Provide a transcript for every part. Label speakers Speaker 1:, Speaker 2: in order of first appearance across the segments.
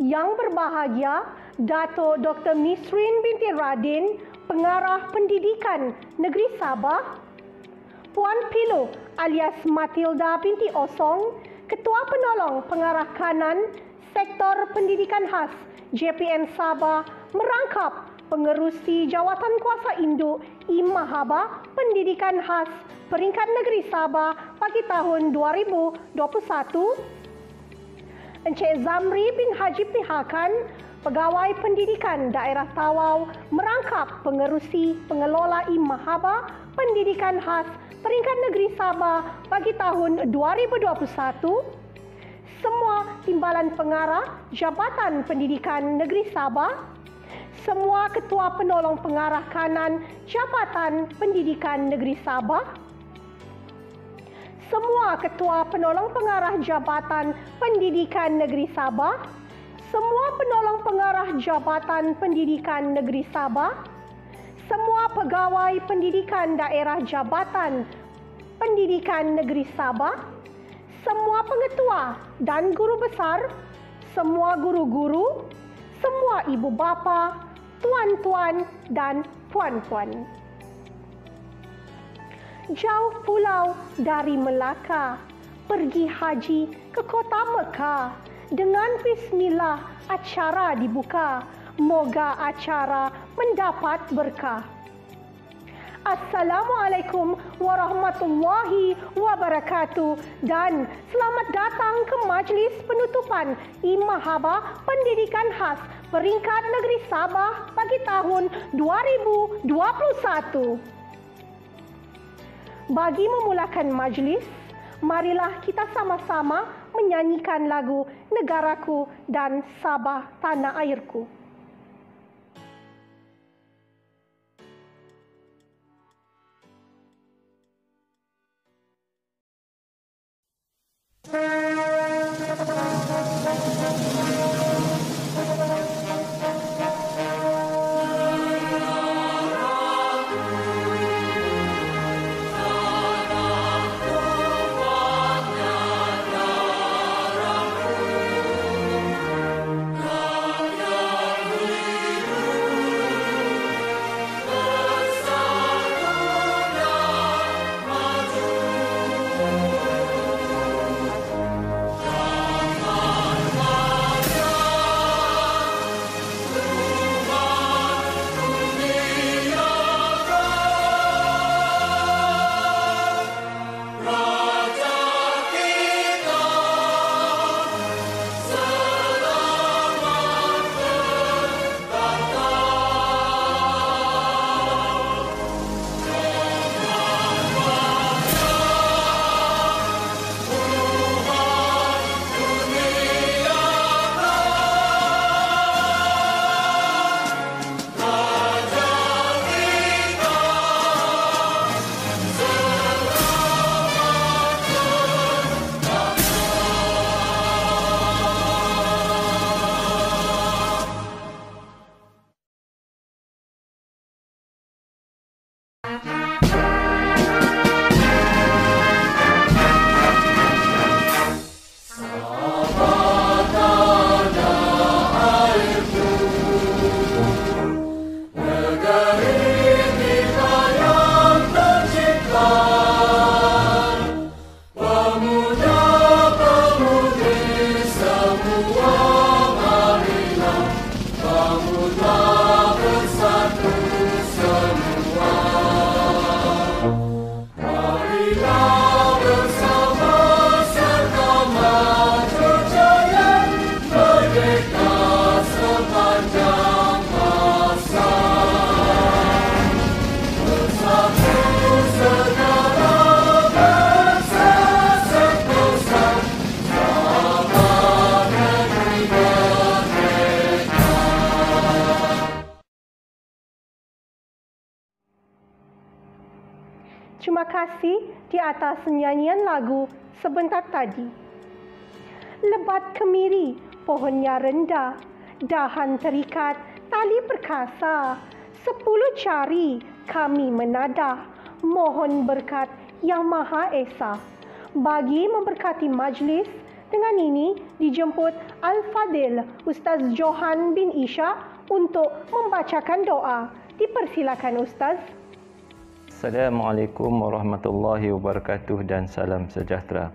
Speaker 1: Yang berbahagia, Dato' Dr. Misrin binti Radin, Pengarah Pendidikan Negeri Sabah, Puan Pilu alias Matilda binti Osong, Ketua Penolong Pengarah Kanan Sektor Pendidikan Khas JPN Sabah, merangkap pengerusi Jawatan Kuasa Induk Imahaba Pendidikan Khas Peringkat Negeri Sabah bagi tahun 2021, Encik Zamri bin Haji Pihakan, Pegawai Pendidikan Daerah Tawau, merangkap pengerusi pengelola Imahaba Pendidikan Khas Peringkat Negeri Sabah bagi tahun 2021, semua Timbalan Pengarah Jabatan Pendidikan Negeri Sabah, semua Ketua Penolong Pengarah Kanan Jabatan Pendidikan Negeri Sabah, semua Ketua Penolong Pengarah Jabatan Pendidikan Negeri Sabah, semua Penolong Pengarah Jabatan Pendidikan Negeri Sabah, semua Pegawai Pendidikan Daerah Jabatan Pendidikan Negeri Sabah, semua Pengetua dan Guru Besar, semua guru-guru, semua ibu bapa, tuan-tuan dan puan-puan. Jauh pulau dari Melaka, pergi haji ke kota Mekah. Dengan bismillah acara dibuka, moga acara mendapat berkah. Assalamualaikum warahmatullahi wabarakatuh dan selamat datang ke majlis penutupan Imahaba Pendidikan Khas Peringkat Negeri Sabah bagi tahun 2021. Bagi memulakan majlis, marilah kita sama-sama menyanyikan lagu Negaraku dan Sabah Tanah Airku. Terima kasih di atas nyanyian lagu sebentar tadi. Lebat kemiri, pohonnya rendah, dahan terikat, tali perkasa. 10 jari kami menadah, mohon berkat Yang Maha Esa. Bagi memberkati majlis, Dengan ini dijemput Al-Fadil Ustaz Johan bin Isha untuk membacakan doa. Dipersilakan Ustaz.
Speaker 2: Assalamualaikum warahmatullahi wabarakatuh dan salam sejahtera.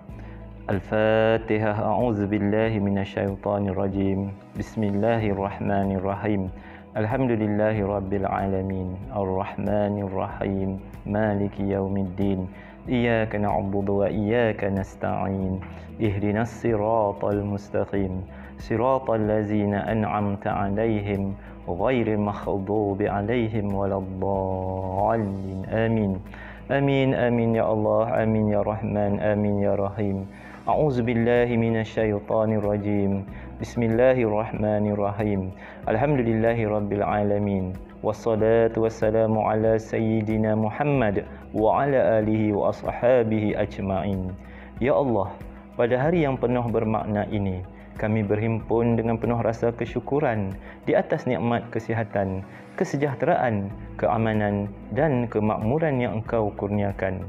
Speaker 2: Al-Fatihah. A'udzu billahi minasyaitonir rajim. Bismillahirrahmanirrahim. Alhamdulillahi rabbil alamin. Arrahmanir rahim. Maliki yaumiddin. Iyyaka na'budu wa iyyaka nasta'in. Ihdinas siratal mustaqim. Siratal ladzina an'amta 'alaihim ghairil maghdubi 'alaihim waladdallin. Amin. Amin amin ya Allah, amin ya Rahman, amin ya Rahim. A'udzu billahi minasyaitonir rajim. Bismillahirrahmanirrahim. Alhamdulillahi rabbil alamin. Wassalatu wassalamu ala sayyidina Muhammad wa ala alihi wa ashabihi ajma'in. Ya Allah, pada hari yang penuh bermakna ini, kami berhimpun dengan penuh rasa kesyukuran di atas nikmat kesihatan, kesejahteraan, keamanan dan kemakmuran yang Engkau kurniakan.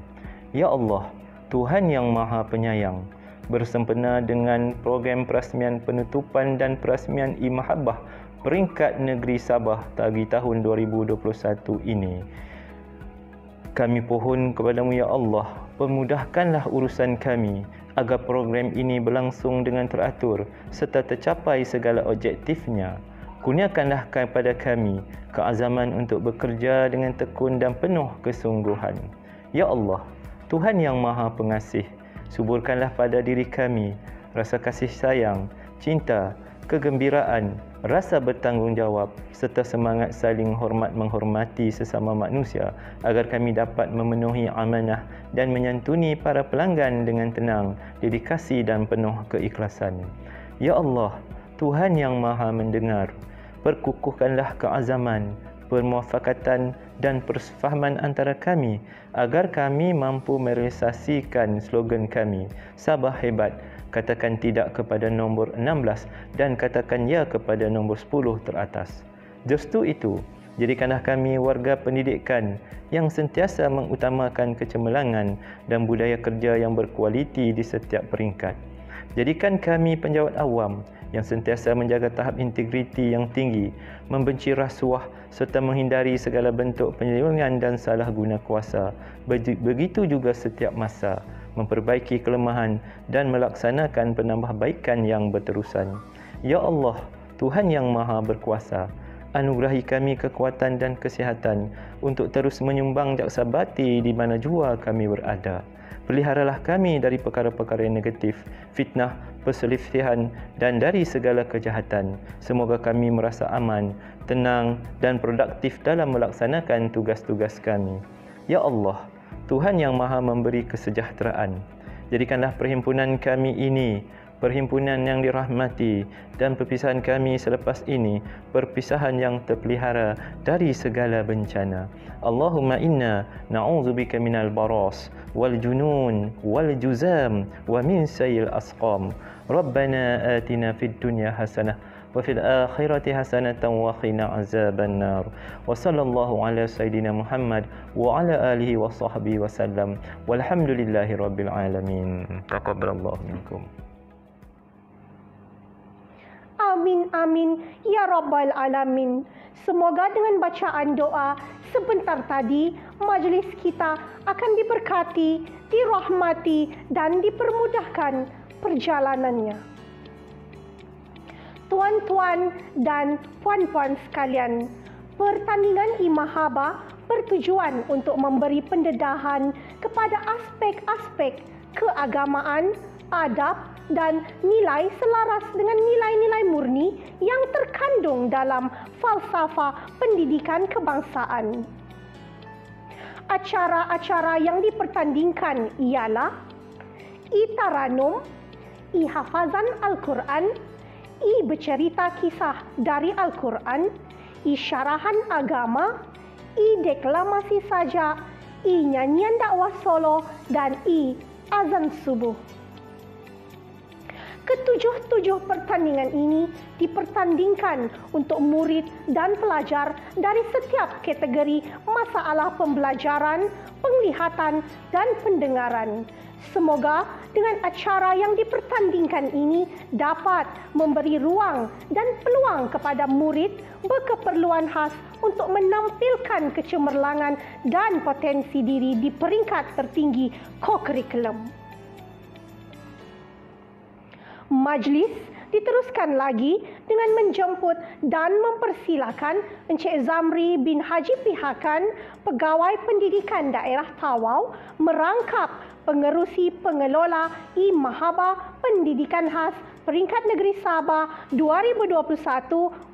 Speaker 2: Ya Allah, Tuhan yang Maha Penyayang, bersempena dengan program perasmian penutupan dan perasmian I-Mahabbah peringkat negeri Sabah bagi tahun 2021 ini, kami pohon kepadamu ya Allah, permudahkanlah urusan kami agar program ini berlangsung dengan teratur serta tercapai segala objektifnya. Kurniakanlah kepada kami keazaman untuk bekerja dengan tekun dan penuh kesungguhan. Ya Allah, Tuhan yang Maha Pengasih, suburkanlah pada diri kami rasa kasih sayang, cinta, kegembiraan, rasa bertanggungjawab serta semangat saling hormat menghormati sesama manusia agar kami dapat memenuhi amanah dan menyantuni para pelanggan dengan tenang, dedikasi dan penuh keikhlasan. Ya Allah, Tuhan yang Maha Mendengar, perkukuhkanlah keazaman, permuafakatan dan persefahaman antara kami agar kami mampu merealisasikan slogan kami, Sabah Hebat, katakan tidak kepada nombor 16 dan katakan ya kepada nombor 10 teratas. Justru itu, jadikanlah kami warga pendidikan yang sentiasa mengutamakan kecemerlangan dan budaya kerja yang berkualiti di setiap peringkat. Jadikan kami penjawat awam yang sentiasa menjaga tahap integriti yang tinggi, membenci rasuah serta menghindari segala bentuk penyelewengan dan salah guna kuasa. Begitu juga setiap masa memperbaiki kelemahan dan melaksanakan penambahbaikan yang berterusan. Ya Allah, Tuhan yang Maha Berkuasa, anugerahi kami kekuatan dan kesihatan untuk terus menyumbang jaksa bati di mana jua kami berada. Peliharalah kami dari perkara-perkara yang negatif, fitnah, perselisihan dan dari segala kejahatan. Semoga kami merasa aman, tenang dan produktif dalam melaksanakan tugas-tugas kami. Ya Allah, Tuhan yang Maha Memberi Kesejahteraan, jadikanlah perhimpunan kami ini perhimpunan yang dirahmati dan perpisahan kami selepas ini perpisahan yang terpelihara dari segala bencana. Allahumma inna na'udzubika minal baras wal junun wal juzam wa min sayil asqam. Rabbana atina fid dunya hasanah wa fil akhirati hasanatan wa qina azaban nar. Wa sallallahu ala sayidina Muhammad wa ala alihi wa sahbihi wa sallam. Walhamdulillahi rabbil alamin. Taqabbalallahu minkum.
Speaker 1: Amin, amin, ya Rabbal Alamin. Semoga dengan bacaan doa sebentar tadi, majlis kita akan diberkati, dirahmati, dan dipermudahkan perjalanannya. Tuan-tuan dan puan-puan sekalian, pertandingan I-Mahabbah bertujuan untuk memberi pendedahan kepada aspek-aspek keagamaan, adab dan nilai selaras dengan nilai-nilai murni yang terkandung dalam falsafah pendidikan kebangsaan. Acara-acara yang dipertandingkan ialah I-Taranum, I-Hafazan Al-Quran, I-Bercerita Kisah dari Al-Quran, I-Syarahan Agama, I-Deklamasi Sajak, I-Nyanyian Dakwah Solo, dan I-Azan Subuh. Ketujuh-tujuh pertandingan ini dipertandingkan untuk murid dan pelajar dari setiap kategori masalah pembelajaran, penglihatan penglihatan dan pendengaran. Semoga dengan acara yang dipertandingkan ini dapat memberi ruang dan peluang kepada murid berkeperluan khas untuk menampilkan kecemerlangan dan potensi diri di peringkat tertinggi co-curriculum. Majlis diteruskan lagi dengan menjemput dan mempersilakan Encik Zamri bin Haji Pihakan, Pegawai Pendidikan Daerah Tawau, merangkap pengerusi pengelola I-Mahaba Pendidikan Khas Peringkat Negeri Sabah 2021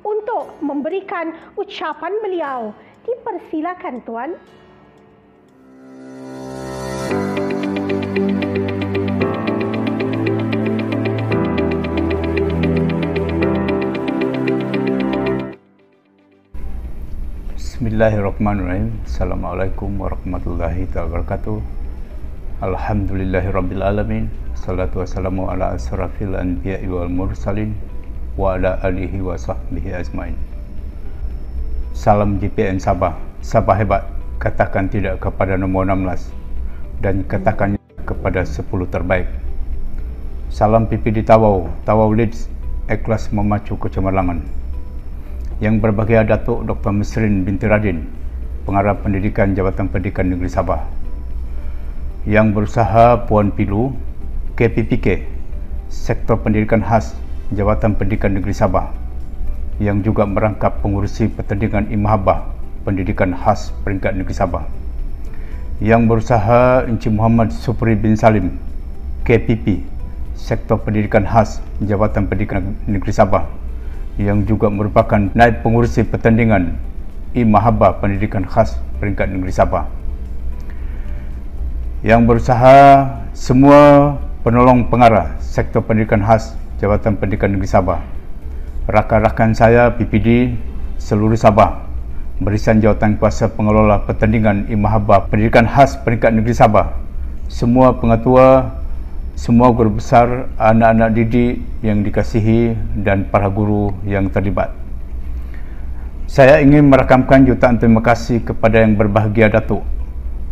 Speaker 1: untuk memberikan ucapan beliau. Dipersilakan, Tuan.
Speaker 3: Bismillahirrahmanirrahim. Assalamualaikum warahmatullahi wabarakatuh. Alhamdulillahirrabbilalamin. Salatu wassalamu ala asrafil anbiya'i wal mursalin wa ala alihi wa sahbihi ajmain. Salam GPN Sabah. Sabah hebat. Katakan tidak kepada nombor 16 dan katakan kepada 10 terbaik. Salam PPD Tawau. Tawau Leeds. Ikhlas memacu kecemerlangan. Yang berbahagia Datuk Dr. Misrin binti Radin, Pengarah Pendidikan Jabatan Pendidikan Negeri Sabah. Yang berusaha Puan Pilu, KPPK, Sektor Pendidikan Khas Jabatan Pendidikan Negeri Sabah. Yang juga merangkap pengurusi pertandingan I-Mahabah Pendidikan Khas Peringkat Negeri Sabah. Yang berusaha Encik Muhammad Supri bin Salim, KPP, Sektor Pendidikan Khas Jabatan Pendidikan Negeri Sabah. Yang juga merupakan naib pengurusi pertandingan I-Mahabah Pendidikan Khas Peringkat Negeri Sabah. Yang berusaha semua penolong pengarah Sektor Pendidikan Khas Jabatan Pendidikan Negeri Sabah. Rakan-rakan saya PPD seluruh Sabah, barisan jawatan kuasa pengelola pertandingan I-Mahabah Pendidikan Khas Peringkat Negeri Sabah, semua pengetua, semua guru besar, anak-anak didik yang dikasihi dan para guru yang terlibat. Saya ingin merakamkan jutaan terima kasih kepada yang berbahagia Datuk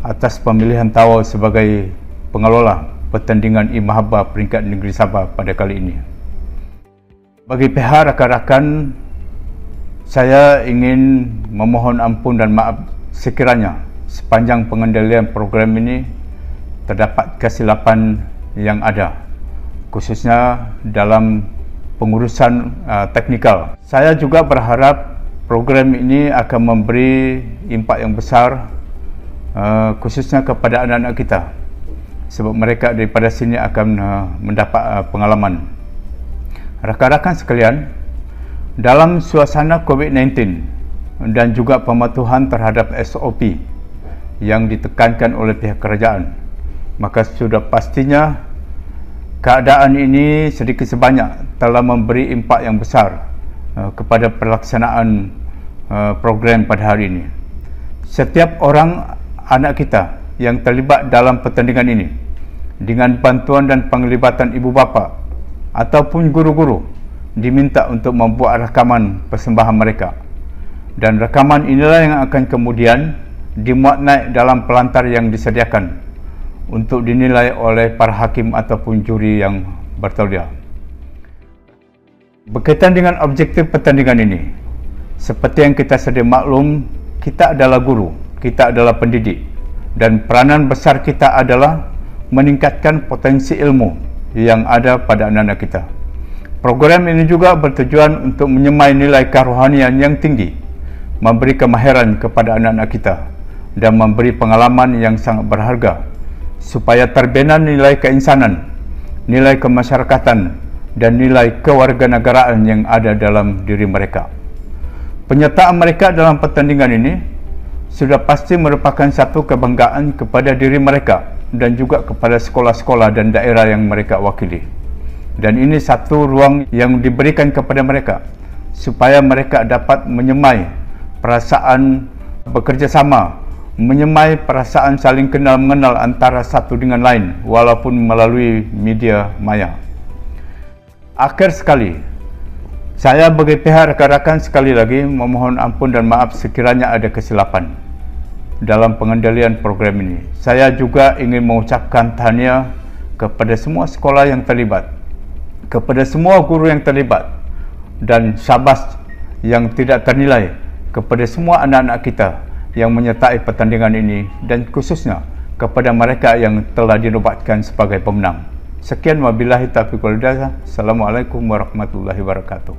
Speaker 3: atas pemilihan Tawau sebagai pengelola pertandingan I-Mahabah Peringkat Negeri Sabah pada kali ini. Bagi pihak rakan-rakan, saya ingin memohon ampun dan maaf sekiranya sepanjang pengendalian program ini terdapat kesilapan yang ada, khususnya dalam pengurusan teknikal. Saya juga berharap program ini akan memberi impak yang besar, khususnya kepada anak-anak kita, sebab mereka daripada sini akan mendapat pengalaman. Rakan-rakan sekalian, dalam suasana COVID-19 dan juga pematuhan terhadap SOP yang ditekankan oleh pihak kerajaan, maka sudah pastinya keadaan ini sedikit sebanyak telah memberi impak yang besar kepada pelaksanaan program pada hari ini. Setiap orang anak kita yang terlibat dalam pertandingan ini, dengan bantuan dan penglibatan ibu bapa ataupun guru-guru, diminta untuk membuat rakaman persembahan mereka. Dan rakaman inilah yang akan kemudian dimuat naik dalam pelantar yang disediakan untuk dinilai oleh para hakim ataupun juri yang bertauliah. Berkaitan dengan objektif pertandingan ini, seperti yang kita sedia maklum, kita adalah guru, kita adalah pendidik, dan peranan besar kita adalah meningkatkan potensi ilmu yang ada pada anak-anak kita. Program ini juga bertujuan untuk menyemai nilai kerohanian yang tinggi, memberi kemahiran kepada anak-anak kita, dan memberi pengalaman yang sangat berharga supaya terbina nilai keinsanan, nilai kemasyarakatan, dan nilai kewarganegaraan yang ada dalam diri mereka. Penyertaan mereka dalam pertandingan ini sudah pasti merupakan satu kebanggaan kepada diri mereka dan juga kepada sekolah-sekolah dan daerah yang mereka wakili. Dan ini satu ruang yang diberikan kepada mereka supaya mereka dapat menyemai perasaan bekerjasama, menyemai perasaan saling kenal mengenal antara satu dengan lain walaupun melalui media maya. Akhir sekali, saya bagi pihak rakan-rakan sekali lagi memohon ampun dan maaf sekiranya ada kesilapan. dalam pengendalian program ini. Saya juga ingin mengucapkan tahniah kepada semua sekolah yang terlibat, kepada semua guru yang terlibat, dan syabas yang tidak ternilai kepada semua anak-anak kita yang menyertai pertandingan ini, dan khususnya kepada mereka yang telah dinobatkan sebagai pemenang. Sekian, wabillahi taufiq wal hidayah. Assalamualaikum warahmatullahi wabarakatuh.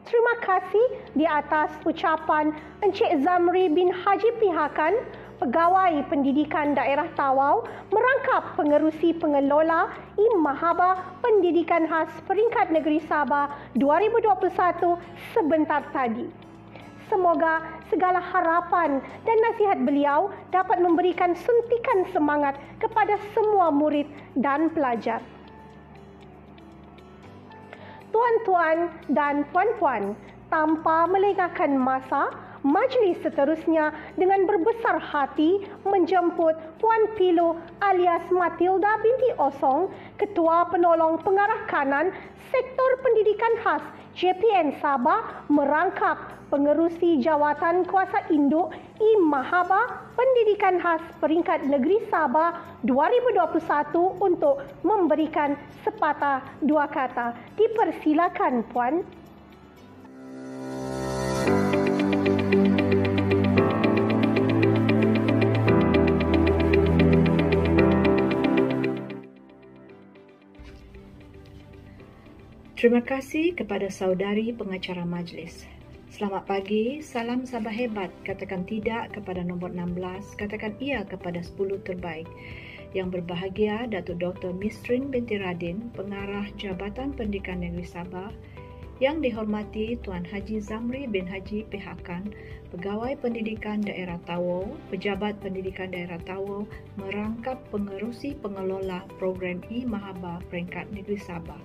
Speaker 1: Terima kasih di atas ucapan Encik Zamri bin Haji Pihakan, Pegawai Pendidikan Daerah Tawau, merangkap pengerusi pengelola Mahaba Pendidikan Khas Peringkat Negeri Sabah 2021 sebentar tadi. Semoga segala harapan dan nasihat beliau dapat memberikan suntikan semangat kepada semua murid dan pelajar. Tuan-tuan dan puan-puan, tanpa melengahkan masa, majlis seterusnya dengan berbesar hati menjemput Puan Pilo alias Matilda binti Osong, Ketua Penolong Pengarah Kanan Sektor Pendidikan Khas JPN Sabah, merangkap pengerusi jawatan kuasa induk Mahaba Pendidikan Khas Peringkat Negeri Sabah 2021 untuk memberikan sepatah dua kata. Dipersilakan, Puan.
Speaker 4: Terima kasih kepada saudari pengacara majlis. Selamat pagi, salam Sabah hebat, katakan tidak kepada nombor 16, katakan iya kepada 10 terbaik. Yang berbahagia Datuk Dr. Misrin binti Radin, Pengarah Jabatan Pendidikan Negeri Sabah. Yang dihormati Tuan Haji Zamri bin Haji Pihakan, Pegawai Pendidikan Daerah Tawau, Pejabat Pendidikan Daerah Tawau, merangkap pengerusi pengelola program Mahaba Peringkat Negeri Sabah.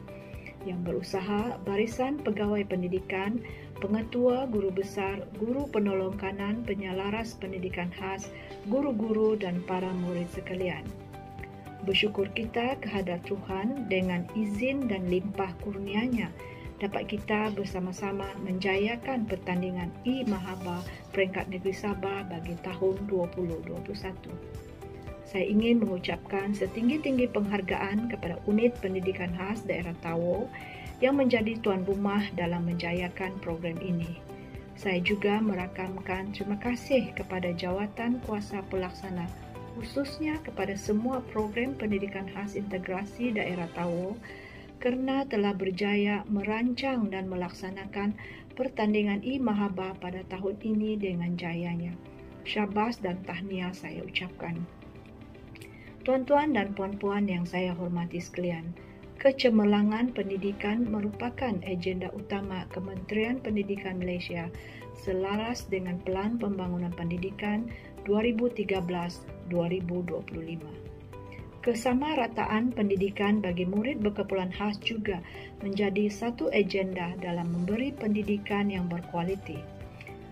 Speaker 4: Yang berusaha barisan pegawai pendidikan, pengetua, guru besar, guru penolong kanan, penyalaras pendidikan khas, guru-guru dan para murid sekalian. Bersyukur kita kehadrat Tuhan dengan izin dan limpah kurnia-Nya dapat kita bersama-sama menjayakan pertandingan Mahaba Peringkat Negeri Sabah bagi tahun 2021. Saya ingin mengucapkan setinggi-tinggi penghargaan kepada Unit Pendidikan Khas Daerah Tawau yang menjadi tuan rumah dalam menjayakan program ini. Saya juga merakamkan terima kasih kepada jawatan kuasa pelaksana, khususnya kepada semua program pendidikan khas integrasi daerah Tawau kerana telah berjaya merancang dan melaksanakan pertandingan Mahaba pada tahun ini dengan jayanya. Syabas dan tahniah saya ucapkan. Tuan-tuan dan puan-puan yang saya hormati sekalian, kecemerlangan pendidikan merupakan agenda utama Kementerian Pendidikan Malaysia selaras dengan Pelan Pembangunan Pendidikan 2013-2025. Kesamarataan pendidikan bagi murid berkeperluan khas juga menjadi satu agenda dalam memberi pendidikan yang berkualiti.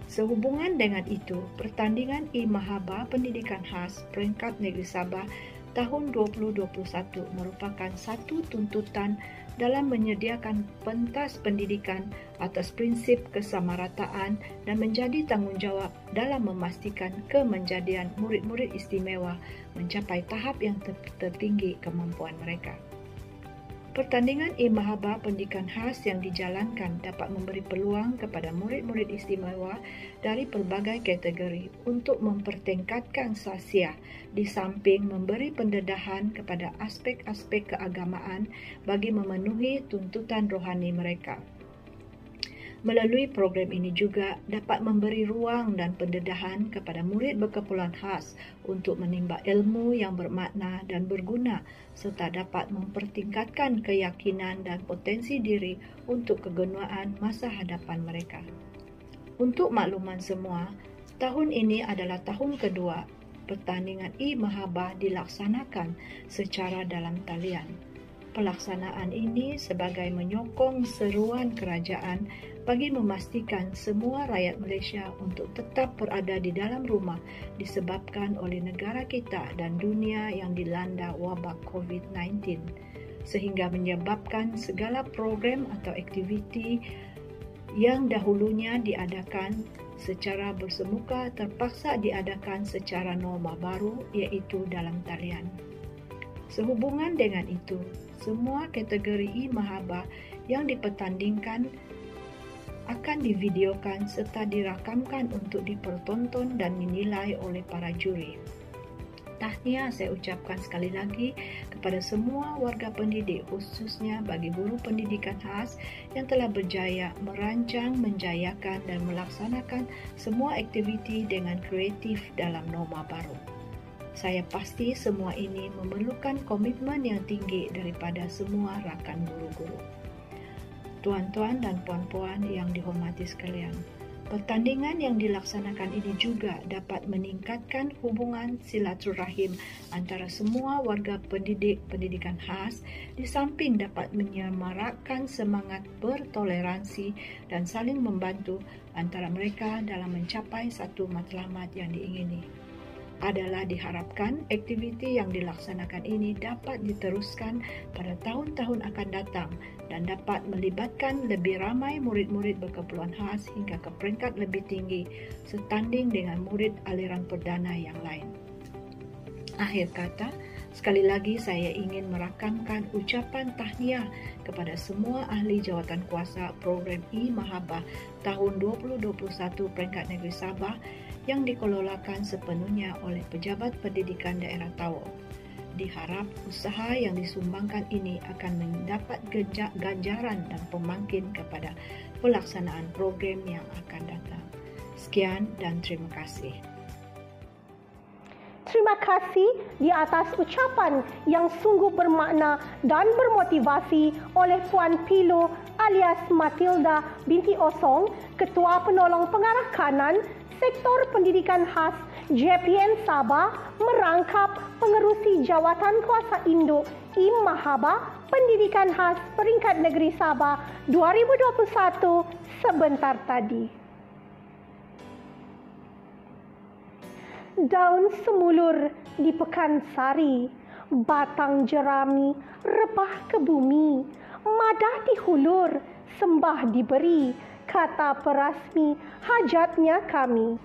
Speaker 4: Sehubungan dengan itu, pertandingan Mahaba Pendidikan Khas Peringkat Negeri Sabah tahun 2021 merupakan satu tuntutan dalam menyediakan pentas pendidikan atas prinsip kesamarataan dan menjadi tanggungjawab dalam memastikan kemenjadian murid-murid istimewa mencapai tahap yang tertinggi kemampuan mereka. Pertandingan Mahaba Pendidikan Khas yang dijalankan dapat memberi peluang kepada murid-murid istimewa dari pelbagai kategori untuk mempertingkatkan sahsiah di samping memberi pendedahan kepada aspek-aspek keagamaan bagi memenuhi tuntutan rohani mereka. Melalui program ini juga dapat memberi ruang dan pendedahan kepada murid berkeperluan khas untuk menimba ilmu yang bermakna dan berguna serta dapat mempertingkatkan keyakinan dan potensi diri untuk kegunaan masa hadapan mereka. Untuk makluman semua, tahun ini adalah tahun kedua pertandingan Mahaba dilaksanakan secara dalam talian. Pelaksanaan ini sebagai menyokong seruan kerajaan bagi memastikan semua rakyat Malaysia untuk tetap berada di dalam rumah disebabkan oleh negara kita dan dunia yang dilanda wabak COVID-19 sehingga menyebabkan segala program atau aktiviti yang dahulunya diadakan secara bersemuka terpaksa diadakan secara norma baru, iaitu dalam talian. Sehubungan dengan itu, semua kategori e-mahabbah yang dipertandingkan akan divideokan serta dirakamkan untuk dipertonton dan dinilai oleh para juri. Tahniah saya ucapkan sekali lagi kepada semua warga pendidik, khususnya bagi guru pendidikan khas yang telah berjaya merancang, menjayakan dan melaksanakan semua aktiviti dengan kreatif dalam norma baru. Saya pasti semua ini memerlukan komitmen yang tinggi daripada semua rakan guru-guru. Tuan-tuan dan puan-puan yang dihormati sekalian, pertandingan yang dilaksanakan ini juga dapat meningkatkan hubungan silaturahim antara semua warga pendidik pendidikan khas, di samping dapat menyemarakkan semangat bertoleransi dan saling membantu antara mereka dalam mencapai satu matlamat yang diingini. Adalah diharapkan aktiviti yang dilaksanakan ini dapat diteruskan pada tahun-tahun akan datang dan dapat melibatkan lebih ramai murid-murid berkeperluan khas hingga ke peringkat lebih tinggi setanding dengan murid aliran perdana yang lain. Akhir kata, sekali lagi saya ingin merakamkan ucapan tahniah kepada semua ahli jawatan kuasa program e-mahabbah tahun 2021 peringkat negeri Sabah yang dikelolakan sepenuhnya oleh pejabat pendidikan daerah Tawau. Diharap usaha yang disumbangkan ini akan mendapat ganjaran dan pemangkin kepada pelaksanaan program yang akan datang. Sekian dan terima kasih.
Speaker 1: Terima kasih di atas ucapan yang sungguh bermakna dan bermotivasi oleh Puan Pilo alias Matilda binti Osong, Ketua Penolong Pengarah Kanan Sektor Pendidikan Khas JPN Sabah, merangkap pengerusi Jawatan Kuasa Induk e-mahabbah Pendidikan Khas Peringkat Negeri Sabah 2021 sebentar tadi. Daun semulur di Pekansari, batang jerami rebah ke bumi, madah dihulur, sembah diberi, kata perasmi hajatnya kami.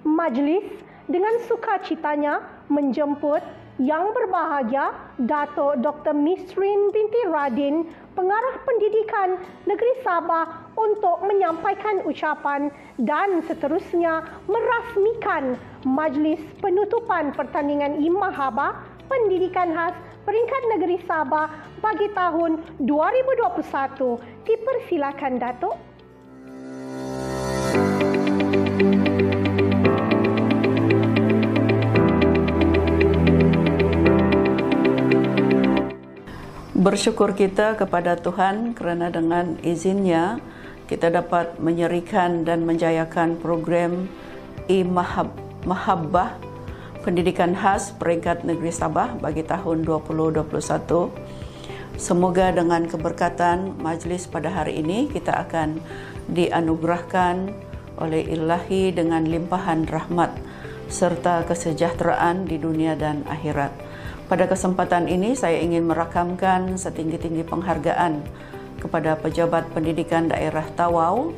Speaker 1: Majlis dengan sukacitanya menjemput Yang Berbahagia Dato' Dr. Misrin binti Radin, Pengarah Pendidikan Negeri Sabah, untuk menyampaikan ucapan dan seterusnya merasmikan majlis penutupan pertandingan e-mahabbah Pendidikan Khas Peringkat Negeri Sabah bagi tahun 2021. Dipersilakan, Datuk.
Speaker 5: Bersyukur kita kepada Tuhan kerana dengan izinnya kita dapat menyerikan dan menjayakan program e-mahabbah Pendidikan Khas Peringkat Negeri Sabah bagi tahun 2021. Semoga dengan keberkatan majlis pada hari ini kita akan dianugerahkan oleh Ilahi dengan limpahan rahmat serta kesejahteraan di dunia dan akhirat. Pada kesempatan ini saya ingin merakamkan setinggi-tinggi penghargaan kepada pejabat pendidikan daerah Tawau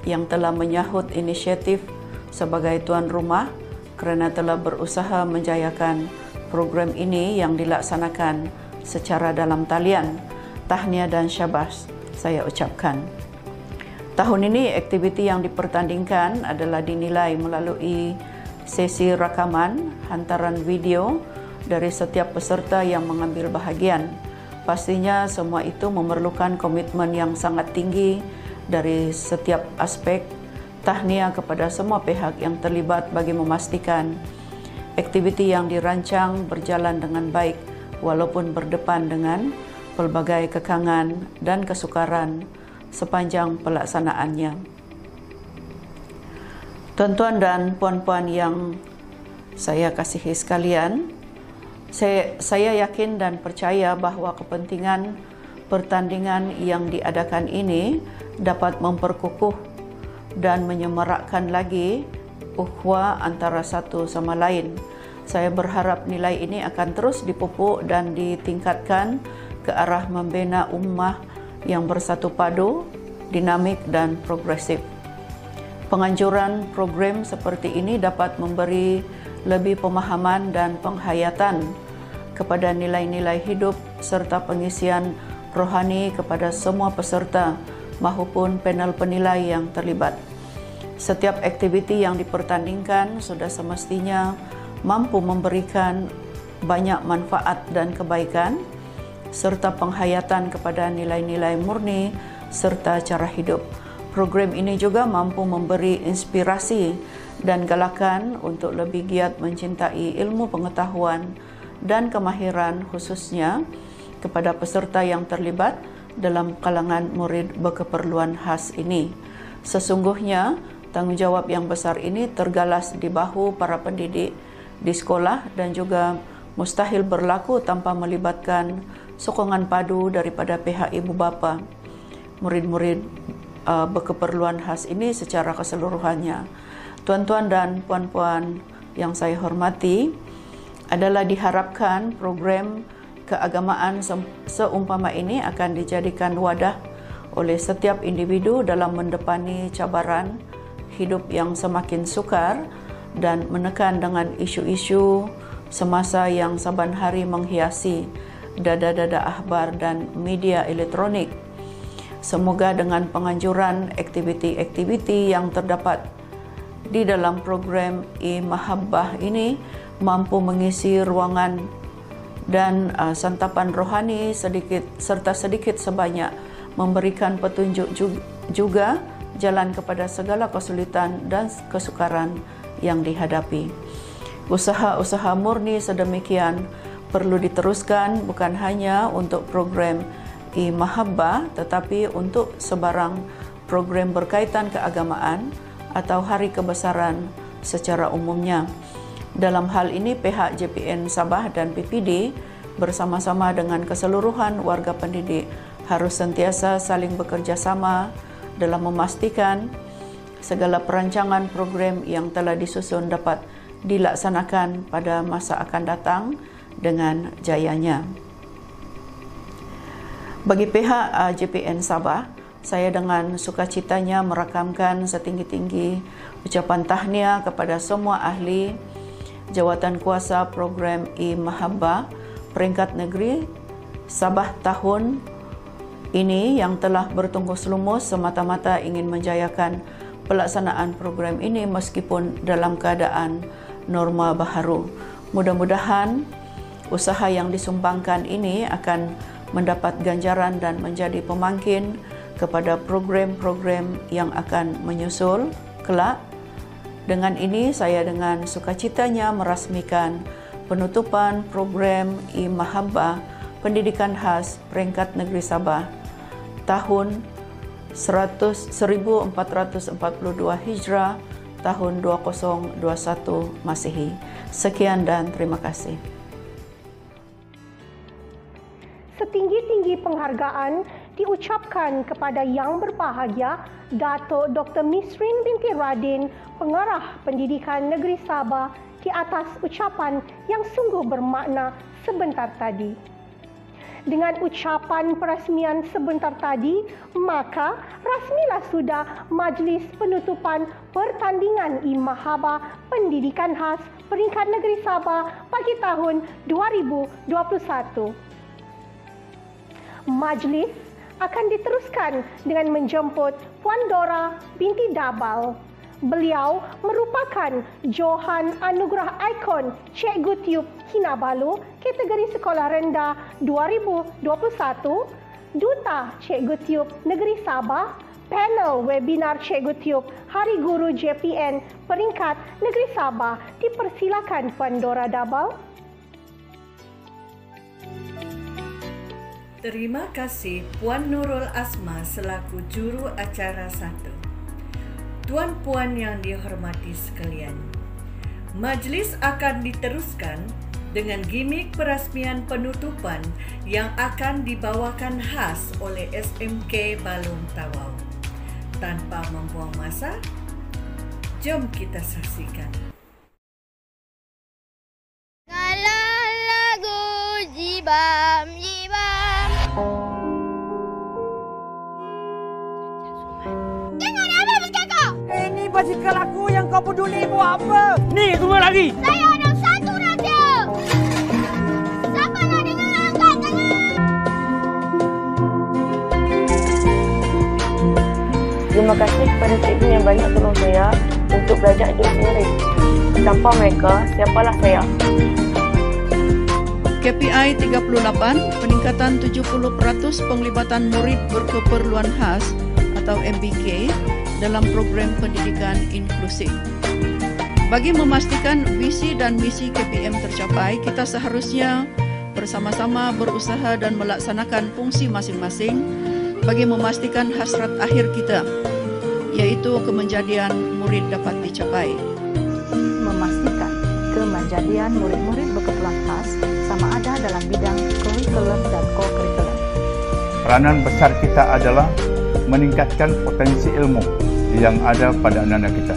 Speaker 5: yang telah menyahut inisiatif sebagai tuan rumah kerana telah berusaha menjayakan program ini yang dilaksanakan secara dalam talian. Tahniah dan syabas saya ucapkan. Tahun ini aktiviti yang dipertandingkan adalah dinilai melalui sesi rakaman hantaran video dari setiap peserta yang mengambil bahagian. Pastinya semua itu memerlukan komitmen yang sangat tinggi dari setiap aspek. Tahniah kepada semua pihak yang terlibat bagi memastikan aktiviti yang dirancang berjalan dengan baik walaupun berdepan dengan pelbagai kekangan dan kesukaran sepanjang pelaksanaannya. Tuan-tuan dan puan-puan yang saya kasihi sekalian, saya yakin dan percaya bahawa kepentingan pertandingan yang diadakan ini dapat memperkukuh dan menyemarakkan lagi ukhuwah antara satu sama lain. Saya berharap nilai ini akan terus dipupuk dan ditingkatkan ke arah membina ummah yang bersatu padu dinamik dan progresif. Penganjuran program seperti ini dapat memberi lebih pemahaman dan penghayatan kepada nilai-nilai hidup serta pengisian rohani kepada semua peserta maupun panel penilai yang terlibat. Setiap aktiviti yang dipertandingkan sudah semestinya mampu memberikan banyak manfaat dan kebaikan serta penghayatan kepada nilai-nilai murni serta cara hidup. Program ini juga mampu memberi inspirasi dan galakan untuk lebih giat mencintai ilmu pengetahuan dan kemahiran khususnya kepada peserta yang terlibat dalam kalangan murid berkeperluan khas ini. Sesungguhnya, tanggungjawab yang besar ini tergalas di bahu para pendidik di sekolah dan juga mustahil berlaku tanpa melibatkan sokongan padu daripada pihak ibu bapa murid-murid berkeperluan khas ini secara keseluruhannya. Tuan-tuan dan puan-puan yang saya hormati, adalah diharapkan program keagamaan seumpama ini akan dijadikan wadah oleh setiap individu dalam mendepani cabaran hidup yang semakin sukar dan menekan dengan isu-isu semasa yang saban hari menghiasi dada-dada akhbar dan media elektronik. Semoga dengan penganjuran aktiviti-aktiviti yang terdapat di dalam program e-Mahabbah ini mampu mengisi ruangan dan santapan rohani sedikit sebanyak memberikan petunjuk juga jalan kepada segala kesulitan dan kesukaran yang dihadapi. Usaha-usaha murni sedemikian perlu diteruskan bukan hanya untuk program e-Mahabbah tetapi untuk sebarang program berkaitan keagamaan atau hari kebesaran secara umumnya. Dalam hal ini pihak JPN Sabah dan PPD bersama-sama dengan keseluruhan warga pendidik harus sentiasa saling bekerjasama dalam memastikan segala perancangan program yang telah disusun dapat dilaksanakan pada masa akan datang dengan jayanya. Bagi pihak JPN Sabah, saya dengan sukacitanya merakamkan setinggi-tinggi ucapan tahniah kepada semua ahli jawatan kuasa program e-Mahabbah peringkat negeri Sabah tahun ini yang telah bertungkus lumus semata-mata ingin menjayakan pelaksanaan program ini meskipun dalam keadaan norma baharu. Mudah-mudahan usaha yang disumbangkan ini akan mendapat ganjaran dan menjadi pemangkin kepada program-program yang akan menyusul kelak. Dengan ini saya dengan sukacitanya merasmikan penutupan program e-Mahabbah Pendidikan Khas Peringkat Negeri Sabah tahun 1442 Hijrah tahun 2021 Masehi. Sekian dan terima kasih.
Speaker 1: Setinggi-tinggi penghargaan diucapkan kepada Yang Berbahagia Dato' Dr. Misrin binti Radin, Pengarah Pendidikan Negeri Sabah, di atas ucapan yang sungguh bermakna sebentar tadi. Dengan ucapan perasmian sebentar tadi, maka rasmilah sudah majlis penutupan pertandingan e-Mahabbah Pendidikan Khas Peringkat Negeri Sabah bagi tahun 2021. Majlis akan diteruskan dengan menjemput Puan Dora binti Dabal. Beliau merupakan Johan Anugerah Ikon Cikgu Tiup Kinabalu kategori Sekolah Rendah 2021, Duta Cikgu Tiup Negeri Sabah, panel webinar Cikgu Tiup Hari Guru JPN Peringkat Negeri Sabah. Dipersilakan Puan Dora Dabal.
Speaker 6: Terima kasih Puan Nurul Asma selaku juru acara 1. Tuan-puan yang dihormati sekalian, majlis akan diteruskan dengan gimik perasmian penutupan yang akan dibawakan khas oleh SMK Balong Tawau. Tanpa membuang masa, jom kita saksikan.
Speaker 7: Ngalah lagu jibam jibam.
Speaker 8: basikal aku yang kau peduli buat apa? Ni, tunggu lagi.
Speaker 7: Saya ada satu radio. Siapa nak dengar, angkat tangan.
Speaker 9: Terima kasih kepada cikgu yang banyak tolong saya untuk belajar hidup sendiri. Tanpa mereka, siapalah saya?
Speaker 5: KPI 38, peningkatan 70% penglibatan murid berkeperluan khas atau MBK dalam program pendidikan inklusif. Bagi memastikan visi dan misi KPM tercapai, kita seharusnya bersama-sama berusaha dan melaksanakan fungsi masing-masing bagi memastikan hasrat akhir kita, iaitu kemenjadian murid dapat dicapai.
Speaker 4: Memastikan kemenjadian murid-murid berkeperluan khas sama ada dalam bidang kurikulum dan co-kurikulum.
Speaker 3: Peranan besar kita adalah meningkatkan potensi ilmu yang ada pada anak-anak kita,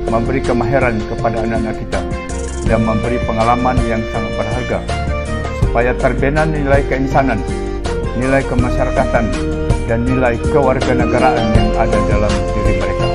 Speaker 3: memberi kemahiran kepada anak-anak kita, dan memberi pengalaman yang sangat berharga supaya terbina nilai keinsanan, nilai kemasyarakatan, dan nilai kewarganegaraan yang ada dalam diri mereka.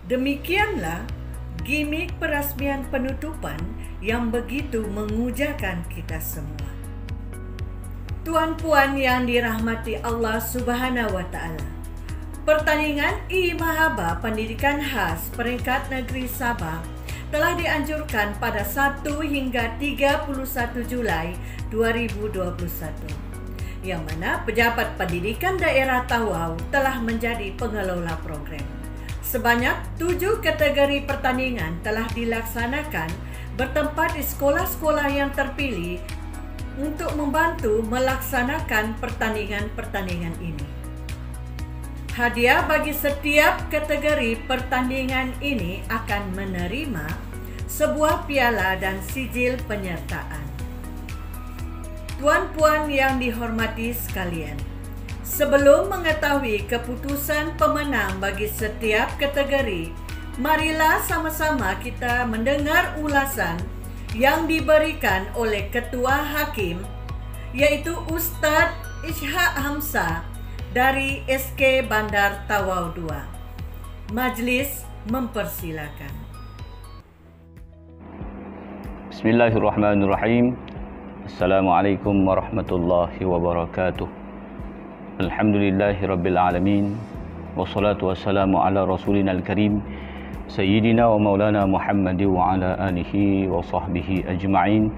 Speaker 6: Demikianlah gimik perasmian penutupan yang begitu mengujakan kita semua. Tuan-puan yang dirahmati Allah Subhanahu wa Ta'ala, pertandingan I-Mahaba Pendidikan Khas Peringkat Negeri Sabah telah dianjurkan pada 1 hingga 31 Julai 2021, yang mana Pejabat Pendidikan Daerah Tawau telah menjadi pengelola program. Sebanyak 7 kategori pertandingan telah dilaksanakan bertempat di sekolah-sekolah yang terpilih untuk membantu melaksanakan pertandingan-pertandingan ini. Hadiah bagi setiap kategori pertandingan ini akan menerima sebuah piala dan sijil penyertaan. Tuan-puan yang dihormati sekalian, sebelum mengetahui keputusan pemenang bagi setiap kategori, marilah sama-sama kita mendengar ulasan yang diberikan oleh Ketua Hakim, yaitu Ustadz Ishak Hamzah dari SK Bandar Tawau II. Majlis mempersilakan.
Speaker 10: Bismillahirrahmanirrahim. Assalamualaikum warahmatullahi wabarakatuh. Alhamdulillahirabbil alamin. Wassalatu wassalamu ala rasulina al-karim Sayyidina wa maulana Muhammad wa ala alihi wa sahbihi ajma'in.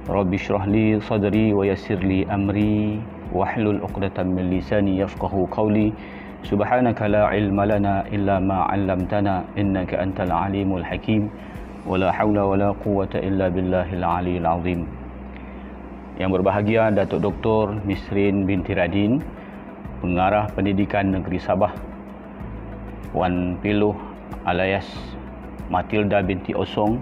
Speaker 10: Rabbi shrah li sadri wa yassir li amri wahlul 'uqdatam min lisani yafqahu qawli. Subhanaka la ilma lana illa ma 'allamtana innaka antal alimul hakim. Wala haula wala quwwata illa billahil aliyil azim. Yang berbahagia Datuk Dr. Misrin binti Radin, Pengarah Pendidikan Negeri Sabah, Puan Piluh alias Matilda binti Osong,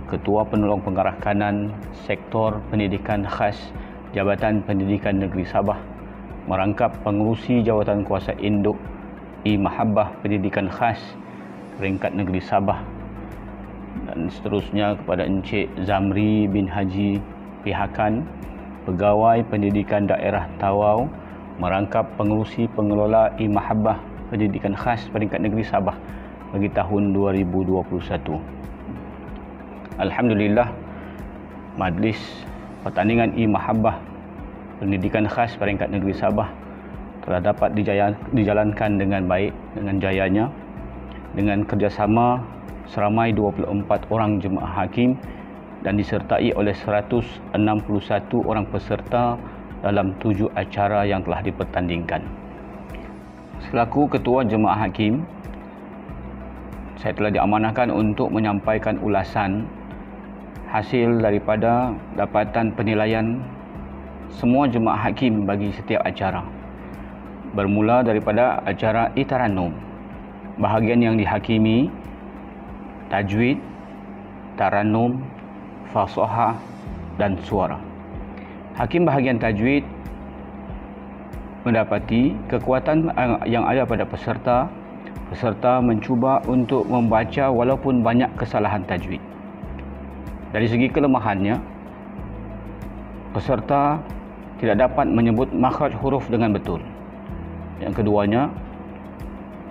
Speaker 10: Ketua Penolong Pengarah Kanan Sektor Pendidikan Khas Jabatan Pendidikan Negeri Sabah, merangkap pengurusi Jawatan Kuasa Induk I-Mahabbah Pendidikan Khas Peringkat Negeri Sabah, dan seterusnya kepada Encik Zamri bin Haji Pihakan, Pegawai Pendidikan Daerah Tawau, merangkap pengurusi pengelola I-Mahabbah Pendidikan Khas Peringkat Negeri Sabah bagi tahun 2021. Alhamdulillah, majlis pertandingan I-Mahabbah Pendidikan Khas Peringkat Negeri Sabah telah dapat dijalankan dengan baik, dengan jayanya, dengan kerjasama seramai 24 orang jemaah hakim dan disertai oleh 161 orang peserta dalam 7 acara yang telah dipertandingkan. Selaku Ketua Jemaah Hakim, saya telah diamanahkan untuk menyampaikan ulasan hasil daripada dapatan penilaian semua jemaah hakim bagi setiap acara. Bermula daripada acara I-Tarannum, bahagian yang dihakimi tajwid, tarannum, fasahah dan suara. Hakim bahagian tajwid mendapati kekuatan yang ada pada peserta. Peserta mencuba untuk membaca walaupun banyak kesalahan tajwid. Dari segi kelemahannya, peserta tidak dapat menyebut makhraj huruf dengan betul. Yang keduanya,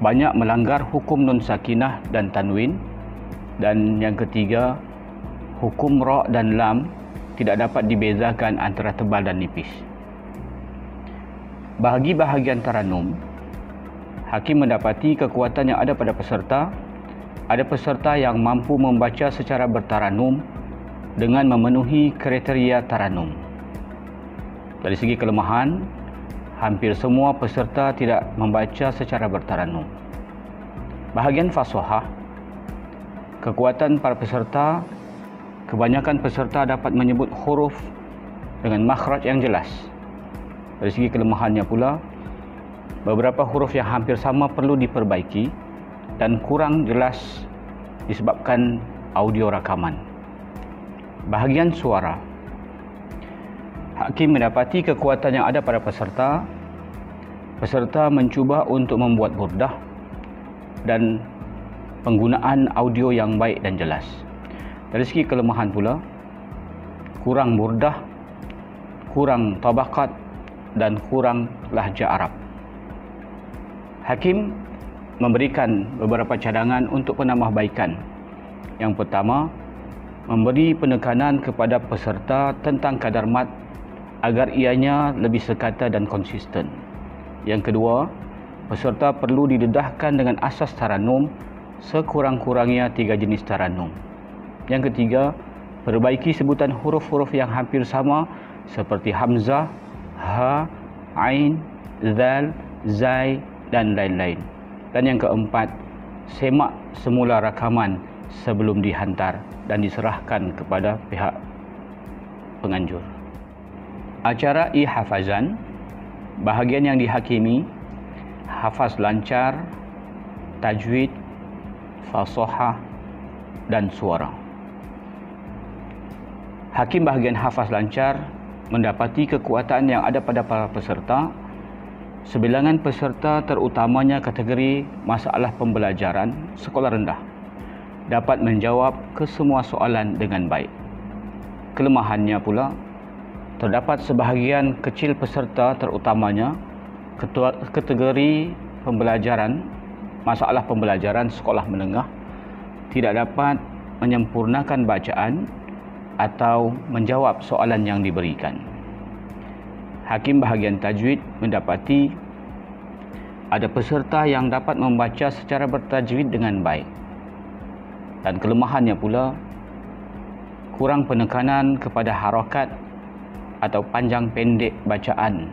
Speaker 10: banyak melanggar hukum nun sakinah dan tanwin. Dan yang ketiga, hukum ra dan lam tidak dapat dibezakan antara tebal dan nipis. Bagi bahagian tarannum, hakim mendapati kekuatan yang ada pada peserta. Ada peserta yang mampu membaca secara bertarannum dengan memenuhi kriteria tarannum. Dari segi kelemahan, hampir semua peserta tidak membaca secara bertarannum. Bahagian fasahah, kekuatan para peserta, kebanyakan peserta dapat menyebut huruf dengan makhraj yang jelas. Dari segi kelemahannya pula, beberapa huruf yang hampir sama perlu diperbaiki dan kurang jelas disebabkan audio rakaman. Bahagian suara, hakim mendapati kekuatan yang ada pada peserta. Peserta mencuba untuk membuat burdah dan penggunaan audio yang baik dan jelas. Dari segi kelemahan pula, kurang burdah, kurang tabaqat dan kurang lahja Arab. Hakim memberikan beberapa cadangan untuk penambahbaikan. Yang pertama, memberi penekanan kepada peserta tentang kadar mat agar ianya lebih sekata dan konsisten. Yang kedua, peserta perlu didedahkan dengan asas tarannum, sekurang-kurangnya 3 jenis tarannum. Yang ketiga, perbaiki sebutan huruf-huruf yang hampir sama seperti hamzah, ha, ain, zal, zai dan lain-lain. Dan yang keempat, semak semula rakaman sebelum dihantar dan diserahkan kepada pihak penganjur. Acara I-Hafazan, bahagian yang dihakimi hafaz lancar, tajwid, fasahah dan suara. Hakim bahagian hafaz lancar mendapati kekuatan yang ada pada para peserta. Sebilangan peserta, terutamanya kategori masalah pembelajaran sekolah rendah, dapat menjawab kesemua soalan dengan baik. Kelemahannya pula, terdapat sebahagian kecil peserta, terutamanya kategori pembelajaran, masalah pembelajaran sekolah menengah, tidak dapat menyempurnakan bacaan atau menjawab soalan yang diberikan. Hakim bahagian tajwid mendapati ada peserta yang dapat membaca secara bertajwid dengan baik. Dan kelemahannya pula, kurang penekanan kepada harakat atau panjang pendek bacaan,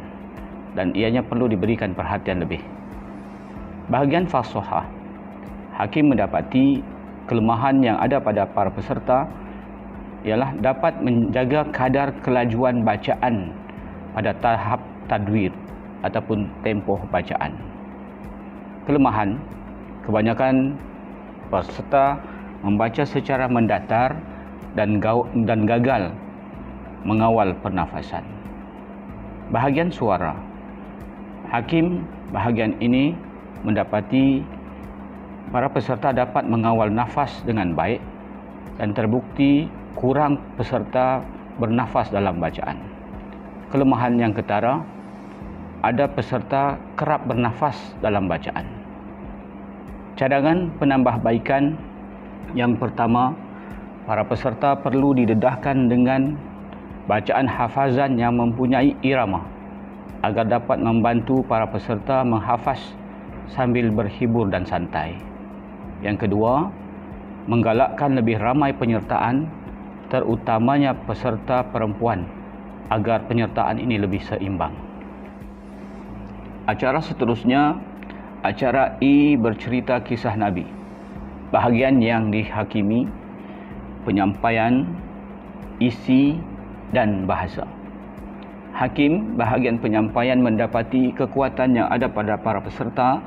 Speaker 10: dan ianya perlu diberikan perhatian lebih. Bahagian fasahah, hakim mendapati kelemahan yang ada pada para peserta ialah dapat menjaga kadar kelajuan bacaan pada tahap tadwir ataupun tempoh bacaan. Kelemahan, kebanyakan peserta membaca secara mendatar dan gagal mengawal pernafasan. Bahagian suara, hakim bahagian ini mendapati para peserta dapat mengawal nafas dengan baik dan terbukti kurang peserta bernafas dalam bacaan. Kelemahan yang ketara, ada peserta kerap bernafas dalam bacaan. Cadangan penambahbaikan yang pertama, para peserta perlu didedahkan dengan bacaan hafazan yang mempunyai irama agar dapat membantu para peserta menghafaz sambil berhibur dan santai. Yang kedua, menggalakkan lebih ramai penyertaan, terutamanya peserta perempuan, agar penyertaan ini lebih seimbang. Acara seterusnya, acara I bercerita kisah Nabi. Bahagian yang dihakimi, penyampaian, isi dan bahasa. Hakim bahagian penyampaian mendapati kekuatan yang ada pada para peserta.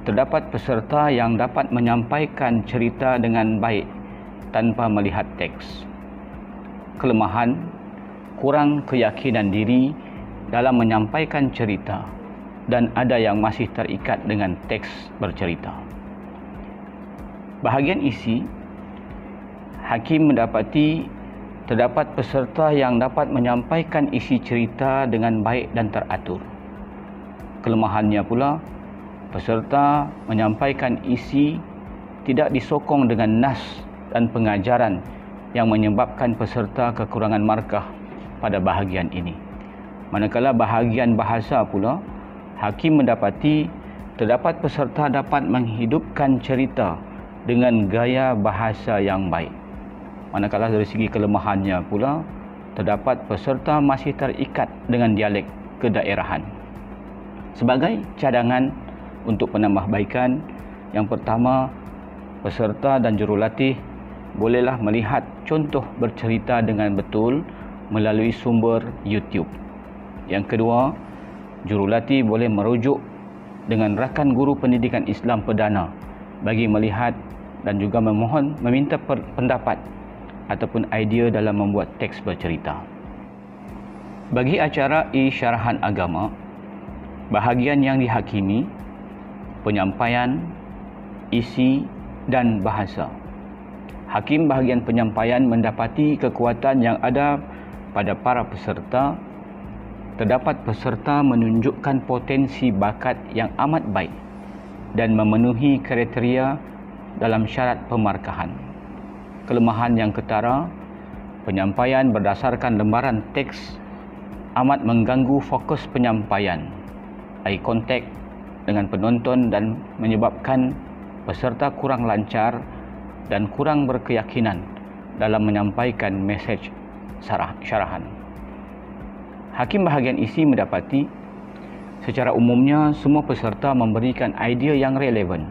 Speaker 10: Terdapat peserta yang dapat menyampaikan cerita dengan baik tanpa melihat teks. Kelemahan, kurang keyakinan diri dalam menyampaikan cerita, dan ada yang masih terikat dengan teks bercerita. Bahagian isi, hakim mendapati terdapat peserta yang dapat menyampaikan isi cerita dengan baik dan teratur. Kelemahannya pula, peserta menyampaikan isi tidak disokong dengan nas dan pengajaran yang menyebabkan peserta kekurangan markah pada bahagian ini. Manakala bahagian bahasa pula, hakim mendapati terdapat peserta dapat menghidupkan cerita dengan gaya bahasa yang baik. Manakala dari segi kelemahannya pula, terdapat peserta masih terikat dengan dialek kedaerahan. Sebagai cadangan untuk penambahbaikan, yang pertama, peserta dan jurulatih bolehlah melihat contoh bercerita dengan betul melalui sumber YouTube. Yang kedua, jurulatih boleh merujuk dengan rakan guru pendidikan Islam perdana bagi melihat dan juga meminta pendapat ataupun idea dalam membuat teks bercerita. Bagi acara syarahan agama, bahagian yang dihakimi, penyampaian, isi dan bahasa. Hakim bahagian penyampaian mendapati kekuatan yang ada pada para peserta. Terdapat peserta menunjukkan potensi bakat yang amat baik dan memenuhi kriteria dalam syarat pemarkahan. Kelemahan yang ketara, penyampaian berdasarkan lembaran teks amat mengganggu fokus penyampaian, eye contact dengan penonton, dan menyebabkan peserta kurang lancar dan kurang berkeyakinan dalam menyampaikan mesej syarahan. Hakim bahagian isi mendapati secara umumnya semua peserta memberikan idea yang relevan.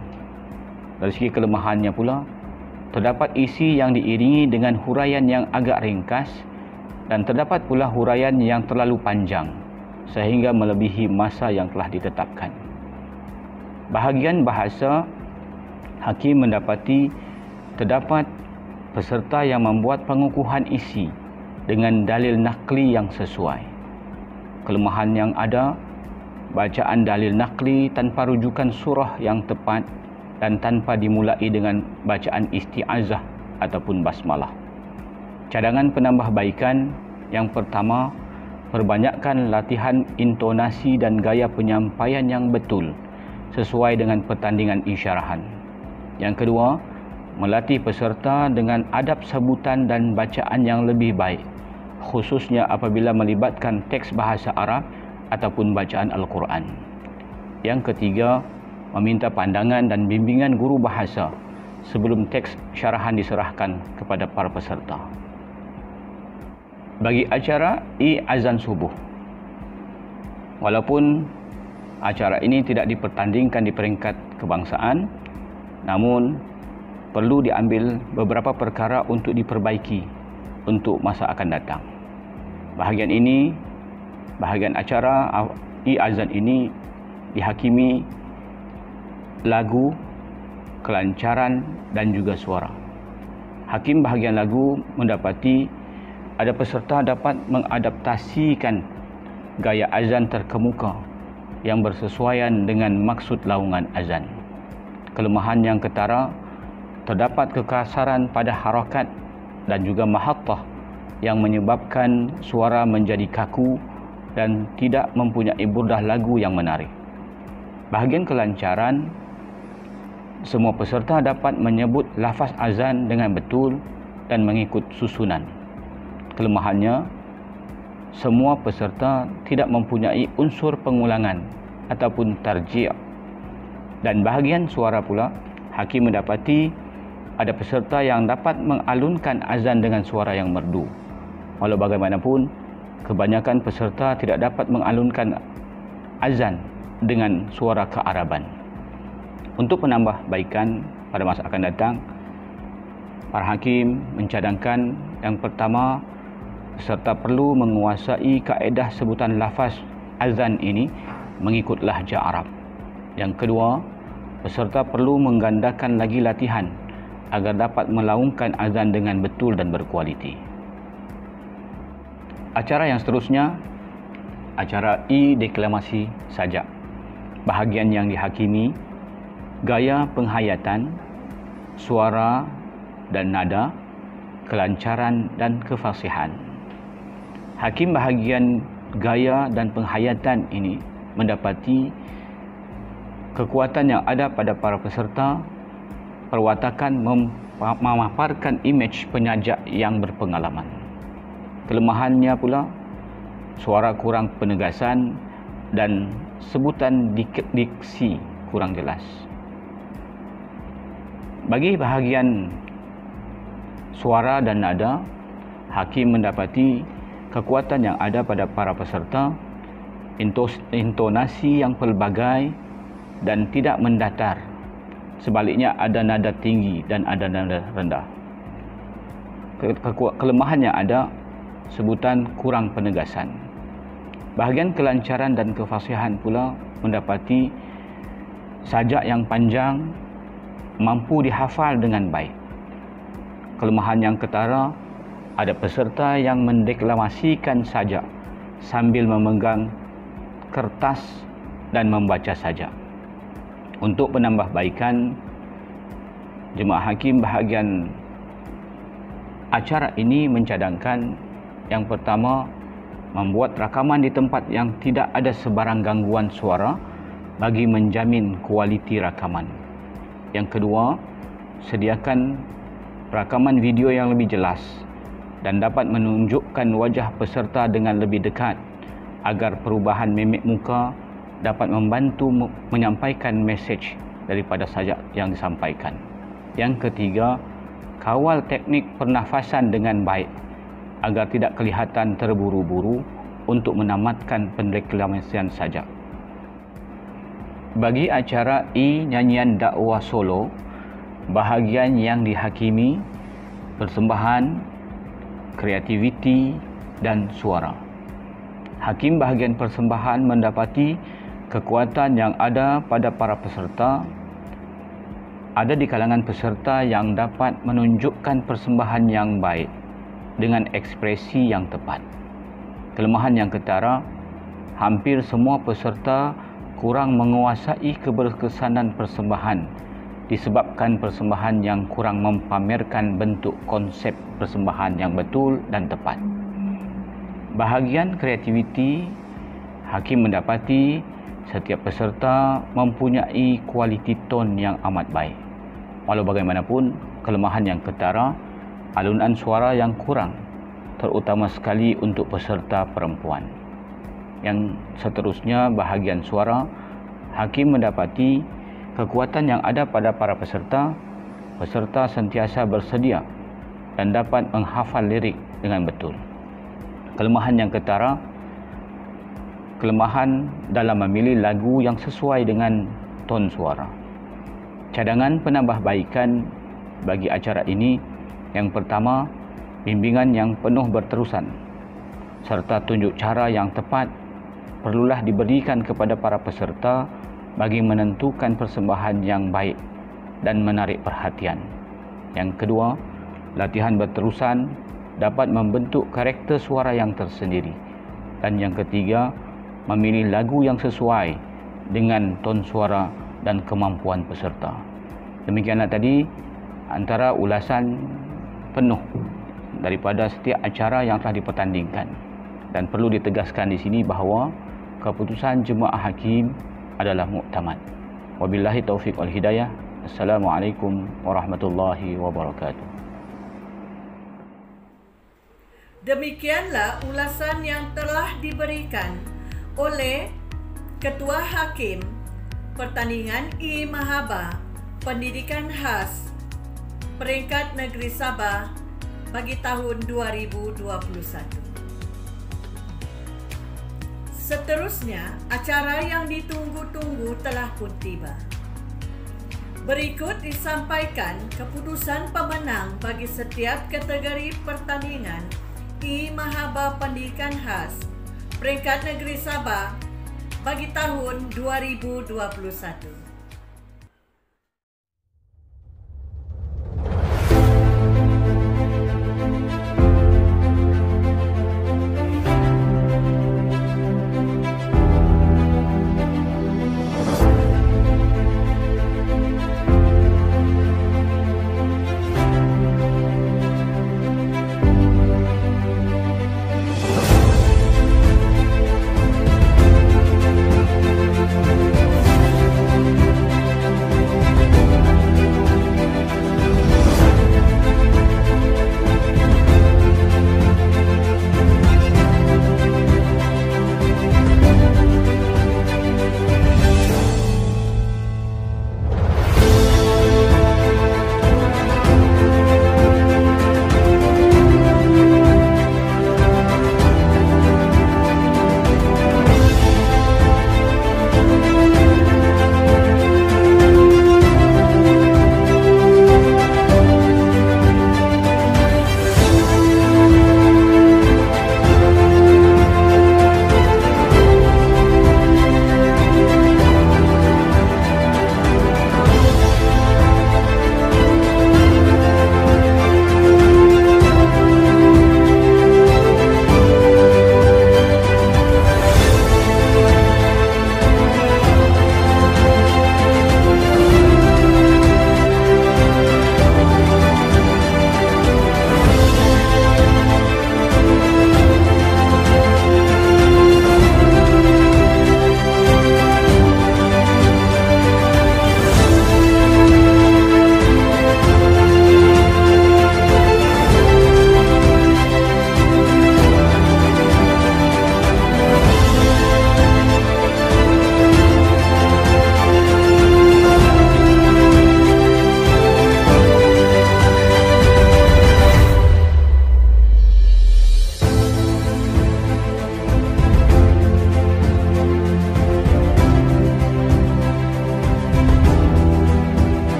Speaker 10: Dari segi kelemahannya pula, terdapat isi yang diiringi dengan huraian yang agak ringkas dan terdapat pula huraian yang terlalu panjang sehingga melebihi masa yang telah ditetapkan. Bahagian bahasa, hakim mendapati terdapat peserta yang membuat pengukuhan isi dengan dalil nakli yang sesuai. Kelemahan yang ada, bacaan dalil nakli tanpa rujukan surah yang tepat dan tanpa dimulai dengan bacaan isti'azah ataupun basmalah. Cadangan penambahbaikan yang pertama, perbanyakkan latihan intonasi dan gaya penyampaian yang betul sesuai dengan pertandingan isyarahan. Yang kedua, melatih peserta dengan adab sebutan dan bacaan yang lebih baik, khususnya apabila melibatkan teks bahasa Arab ataupun bacaan Al-Quran. Yang ketiga, meminta pandangan dan bimbingan guru bahasa sebelum teks syarahan diserahkan kepada para peserta. Bagi acara azan subuh, walaupun acara ini tidak dipertandingkan di peringkat kebangsaan, namun perlu diambil beberapa perkara untuk diperbaiki untuk masa akan datang. Bahagian acara azan ini dihakimi lagu, kelancaran dan juga suara. Hakim bahagian lagu mendapati ada peserta dapat mengadaptasikan gaya azan terkemuka yang bersesuaian dengan maksud laungan azan. Kelemahan yang ketara, terdapat kekasaran pada harakat dan juga mahattah yang menyebabkan suara menjadi kaku dan tidak mempunyai burdah lagu yang menarik. Bahagian kelancaran, semua peserta dapat menyebut lafaz azan dengan betul dan mengikut susunan. Kelemahannya, semua peserta tidak mempunyai unsur pengulangan ataupun tarji'. Dan bahagian suara pula, hakim mendapati ada peserta yang dapat mengalunkan azan dengan suara yang merdu. Walau bagaimanapun, kebanyakan peserta tidak dapat mengalunkan azan dengan suara kearaban. Untuk penambahbaikan pada masa akan datang, para hakim mencadangkan yang pertama, peserta perlu menguasai kaedah sebutan lafaz azan ini mengikut lahjah Arab. Yang kedua, peserta perlu menggandakan lagi latihan agar dapat melaungkan azan dengan betul dan berkualiti. Acara yang seterusnya, acara deklamasi sajak. Bahagian yang dihakimi, gaya penghayatan, suara dan nada, kelancaran dan kefasihan. Hakim bahagian gaya dan penghayatan ini mendapati kekuatan yang ada pada para peserta, perwatakan memaparkan imej penyajak yang berpengalaman. Kelemahannya pula, suara kurang penegasan dan sebutan diksi kurang jelas. Bagi bahagian suara dan nada, hakim mendapati kekuatan yang ada pada para peserta, intonasi yang pelbagai dan tidak mendatar. Sebaliknya ada nada tinggi dan ada nada rendah. Kelemahannya ada sebutan kurang penegasan. Bahagian kelancaran dan kefasihan pula mendapati sajak yang panjang mampu dihafal dengan baik. Kelemahan yang ketara, ada peserta yang mendeklamasikan sajak sambil memegang kertas dan membaca sajak. Untuk penambahbaikan, jemaah hakim bahagian acara ini mencadangkan yang pertama, membuat rakaman di tempat yang tidak ada sebarang gangguan suara bagi menjamin kualiti rakaman. Yang kedua, sediakan rakaman video yang lebih jelas dan dapat menunjukkan wajah peserta dengan lebih dekat agar perubahan mimik muka dapat membantu menyampaikan mesej daripada sajak yang disampaikan. Yang ketiga, kawal teknik pernafasan dengan baik agar tidak kelihatan terburu-buru untuk menamatkan pendeklamasian sajak. Bagi acara nyanyian dakwah solo, bahagian yang dihakimi persembahan, kreativiti dan suara. Hakim bahagian persembahan mendapati kekuatan yang ada pada para peserta. Ada di kalangan peserta yang dapat menunjukkan persembahan yang baik dengan ekspresi yang tepat. Kelemahan yang ketara, hampir semua peserta kurang menguasai keberkesanan persembahan disebabkan persembahan yang kurang mempamerkan bentuk konsep persembahan yang betul dan tepat. Bahagian kreativiti, hakim mendapati setiap peserta mempunyai kualiti ton yang amat baik. Walau bagaimanapun, kelemahan yang ketara, alunan suara yang kurang, terutama sekali untuk peserta perempuan. Yang seterusnya, bahagian suara, hakim mendapati kekuatan yang ada pada para peserta. Peserta sentiasa bersedia dan dapat menghafal lirik dengan betul. Kelemahan yang ketara, kelemahan dalam memilih lagu yang sesuai dengan ton suara. Cadangan penambahbaikan bagi acara ini, yang pertama, bimbingan yang penuh berterusan serta tunjuk cara yang tepat perlulah diberikan kepada para peserta bagi menentukan persembahan yang baik dan menarik perhatian. Yang kedua, latihan berterusan dapat membentuk karakter suara yang tersendiri. Dan yang ketiga, memilih lagu yang sesuai dengan ton suara dan kemampuan peserta. Demikianlah tadi antara ulasan penuh daripada setiap acara yang telah dipertandingkan. Dan perlu ditegaskan di sini bahawa keputusan jemaah hakim adalah muktamad. Wabillahi taufiq wal hidayah. Assalamualaikum warahmatullahi wabarakatuh.
Speaker 6: Demikianlah ulasan yang telah diberikan oleh Ketua Hakim Pertandingan I-Mahaba Pendidikan Khas Peringkat Negeri Sabah bagi tahun 2021. Seterusnya, acara yang ditunggu-tunggu telah pun tiba. Berikut disampaikan keputusan pemenang bagi setiap kategori pertandingan I-Mahaba Pendidikan Khas Peringkat Negeri Sabah bagi tahun 2021.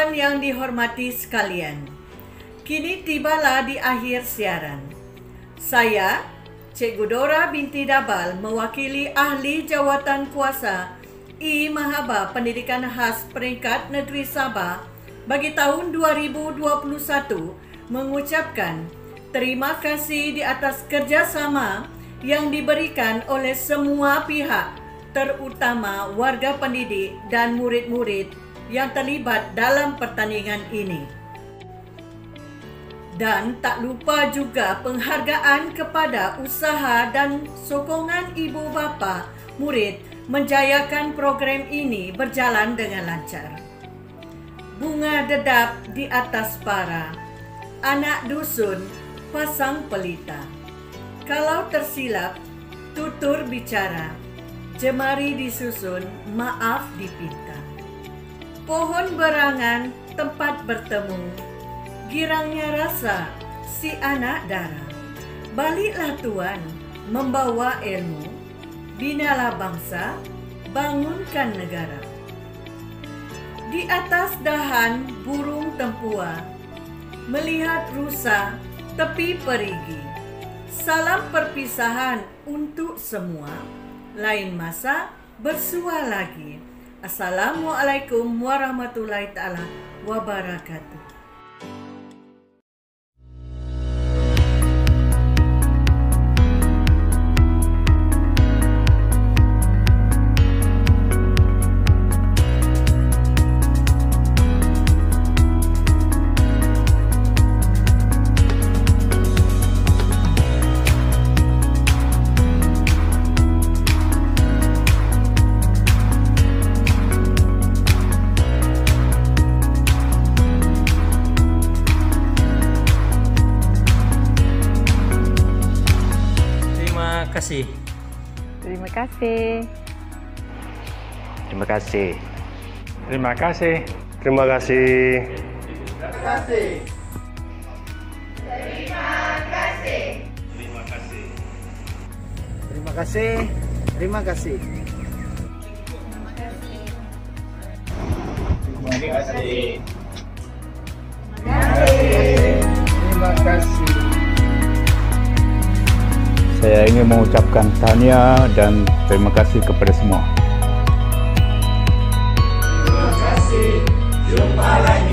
Speaker 6: Kawan-kawan yang dihormati sekalian, kini tibalah di akhir siaran. Saya, Cikgu Dora binti Dabal, mewakili Ahli Jawatan Kuasa I Mahaba Pendidikan Khas Peringkat Negeri Sabah bagi tahun 2021 mengucapkan terima kasih di atas kerjasama yang diberikan oleh semua pihak, terutama warga pendidik dan murid-murid yang terlibat dalam pertandingan ini. Dan tak lupa juga penghargaan kepada usaha dan sokongan ibu bapa murid menjayakan program ini berjalan dengan lancar. Bunga dedap di atas para, anak dusun pasang pelita. Kalau tersilap, tutur bicara, jemari disusun, maaf dipinta. Pohon berangan, tempat bertemu, girangnya rasa si anak dara. Baliklah Tuan, membawa ilmu, binalah bangsa, bangunkan negara. Di atas dahan burung tempua, melihat rusa tepi perigi. Salam perpisahan untuk semua, lain masa bersua lagi. Assalamualaikum warahmatullahi ta'ala wabarakatuh.
Speaker 11: Terima kasih.
Speaker 12: Terima kasih.
Speaker 13: Terima kasih.
Speaker 12: Terima kasih.
Speaker 13: Terima kasih.
Speaker 14: Terima kasih.
Speaker 13: Terima kasih. Terima kasih.
Speaker 14: Terima kasih.
Speaker 13: Terima kasih.
Speaker 3: Saya ingin mengucapkan tahniah dan terima kasih kepada semua.
Speaker 14: Terima kasih. Jumpa lagi.